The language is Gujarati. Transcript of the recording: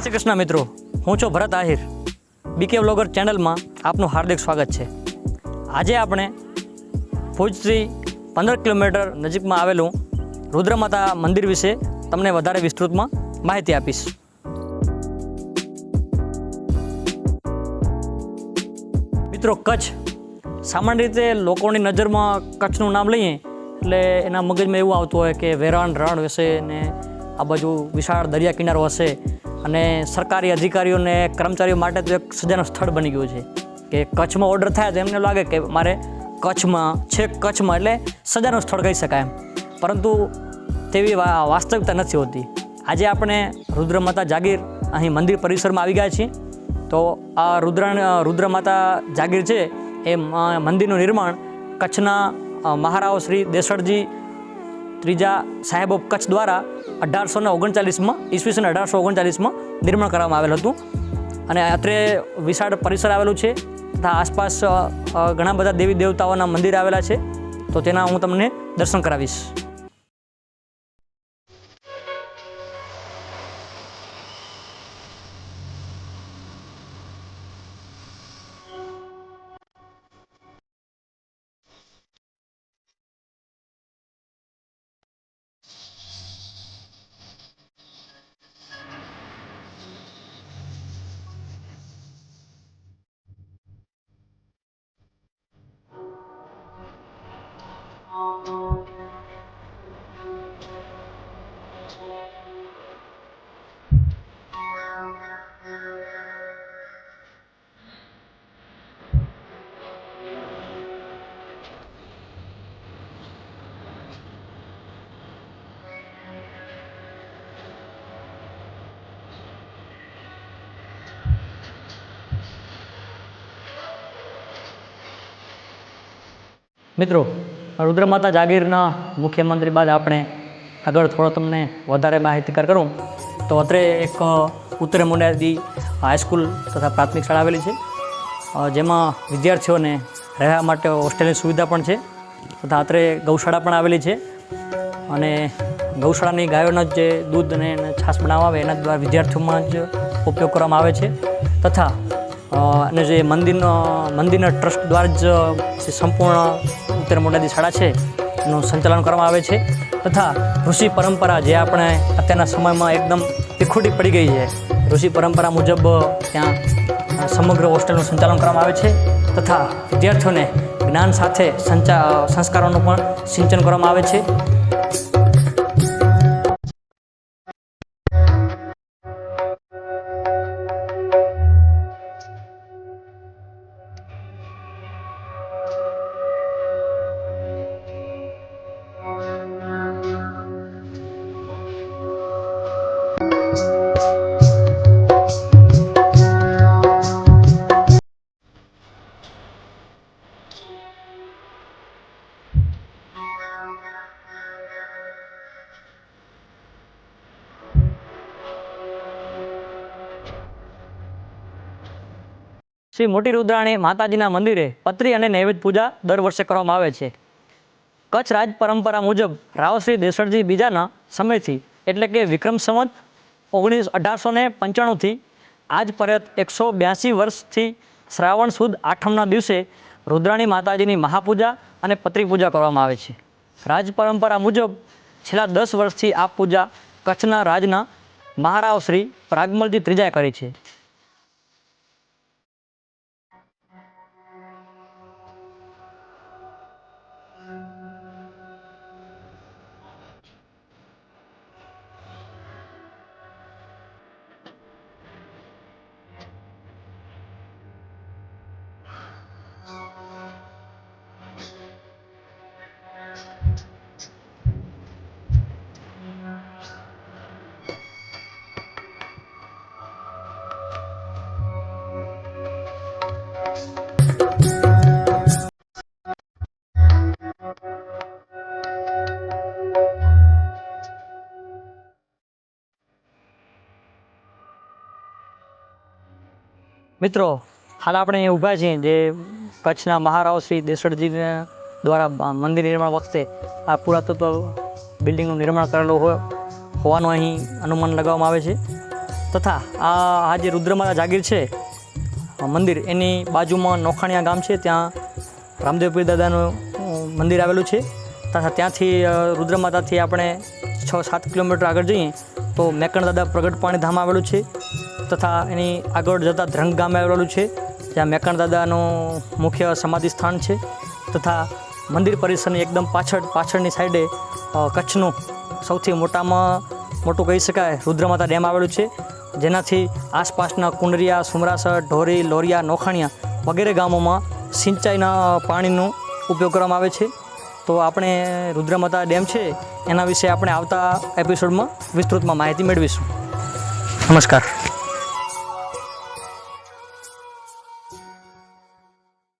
શ્રી કૃષ્ણ મિત્રો, હું છું ભરત આહિર. બીકે વ્લોગર ચેનલમાં આપનું હાર્દિક સ્વાગત છે. આજે આપણે ભુજથી 15 કિલોમીટર નજીકમાં આવેલું રુદ્રમાતા મંદિર વિશે તમને વધારે વિસ્તૃતમાં માહિતી આપીશ. મિત્રો, કચ્છ સામાન્ય રીતે લોકોની નજરમાં કચ્છનું નામ લઈએ એટલે એના મગજમાં એવું આવતું હોય કે વેરાન રણ હશે ને આ બાજુ વિશાળ દરિયા કિનારો હશે અને સરકારી અધિકારીઓને કર્મચારીઓ માટે તો એક સજાનું સ્થળ બની ગયું છે કે કચ્છમાં ઓર્ડર થાય તો એમને લાગે કે મારે કચ્છમાં એટલે સજાનું સ્થળ કહી શકાય એમ. પરંતુ તેવી વાસ્તવિકતા નથી હોતી. આજે આપણે રુદ્રમાતા જાગીર અહીં મંદિર પરિસરમાં આવી ગયા છીએ. તો આ રુદ્રમાતા જાગીર છે એ મંદિરનું નિર્માણ કચ્છના મહારાવ શ્રી દેસડજી ત્રીજા સાહેબ ઓફ કચ્છ દ્વારા 1839માં ઈસવીસન 1839માં નિર્માણ કરવામાં આવેલું હતું. અને અત્રે વિશાળ પરિસર આવેલું છે તથા આસપાસ ઘણા બધા દેવી દેવતાઓના મંદિર આવેલા છે. તો તેના હું તમને દર્શન કરાવીશ. મિત્રો, રુદ્રમાતા જાગીરના મુખ્યમંત્રી બાદ આપણે આગળ થોડો તમને વધારે માહિતીકાર કરું તો અત્રે એક ઉત્તર મુંડાદી હાઈસ્કૂલ તથા પ્રાથમિક શાળા આવેલી છે, જેમાં વિદ્યાર્થીઓને રહેવા માટે હોસ્ટેલની સુવિધા પણ છે તથા અત્રે ગૌશાળા પણ આવેલી છે. અને ગૌશાળાની ગાયોનો જે દૂધ અને છાશ બનાવવા આવે એના દ્વારા વિદ્યાર્થીઓમાં જ ઉપયોગ કરવામાં આવે છે. તથા અને જે મંદિરના ટ્રસ્ટ દ્વારા જ જે સંપૂર્ણ ઉત્તર મુંડાદી શાળા છે એનું સંચાલન કરવામાં આવે છે. તથા ઋષિ પરંપરા જે આપણે અત્યારના સમયમાં એકદમ પીખુટી પડી ગઈ છે, ઋષિ પરંપરા મુજબ ત્યાં સમગ્ર હોસ્ટેલનું સંચાલન કરવામાં આવે છે. તથા વિદ્યાર્થીઓને જ્ઞાન સાથે સંસ્કારોનું પણ સિંચન કરવામાં આવે છે. શ્રી મોટી રુદ્રાણી માતાજીના મંદિરે પત્રી અને નૈવેદ્ય પૂજા દર વર્ષે કરવામાં આવે છે. કચ્છ રાજ પરંપરા મુજબ રાવશ્રી દેસડજી બીજાના સમયથી એટલે કે વિક્રમ સંવત 1895થી આજ પરત 182 વર્ષથી શ્રાવણ સુદ આઠમના દિવસે રુદ્રાણી માતાજીની મહાપૂજા અને પત્રી પૂજા કરવામાં આવે છે. રાજ પરંપરા મુજબ છેલ્લા 10 વર્ષથી આ પૂજા કચ્છના રાજના મહારાવ શ્રી પ્રાગમલજી ત્રીજાએ કરી છે. મિત્રો, હાલ આપણે અહીંયા ઊભા છીએ જે કચ્છના મહારાવ શ્રી દેસડજી દ્વારા મંદિર નિર્માણ વખતે આ પુરાતત્વ બિલ્ડિંગનું નિર્માણ કરેલું હોવાનું અહીં અનુમાન લગાવવામાં આવે છે. તથા આ જે રુદ્રમાતા જાગીર છે મંદિર, એની બાજુમાં નોખાણીયા ગામ છે, ત્યાં રામદેવ પીર દાદાનું મંદિર આવેલું છે. તથા ત્યાંથી રુદ્રમાતાથી આપણે 6-7 કિલોમીટર આગળ જઈએ તો મેકણ દાદા પ્રગટ પાણી ધામ આવેલું છે. તથા એની આગળ જતાં ધ્રંગ ગામ આવેલું છે, જ્યાં મેકણ દાદાનું મુખ્ય સમાધિ સ્થાન છે. તથા મંદિર પરિસરની એકદમ પાછળની સાઈડે કચ્છનું સૌથી મોટામાં મોટું કહી શકાય રુદ્રમાતા ડેમ આવેલું છે, જેનાથી આસપાસના કુંડરિયા, સુમરાસર, ઢોરી, લોરિયા, નોખાણીયા વગેરે ગામોમાં સિંચાઈના પાણીનો ઉપયોગ કરવામાં આવે છે. તો આપણે રુદ્રમાતા ડેમ છે એના વિશે આપણે આવતા એપિસોડમાં વિસ્તૃતમાં માહિતી મેળવીશું. નમસ્કાર.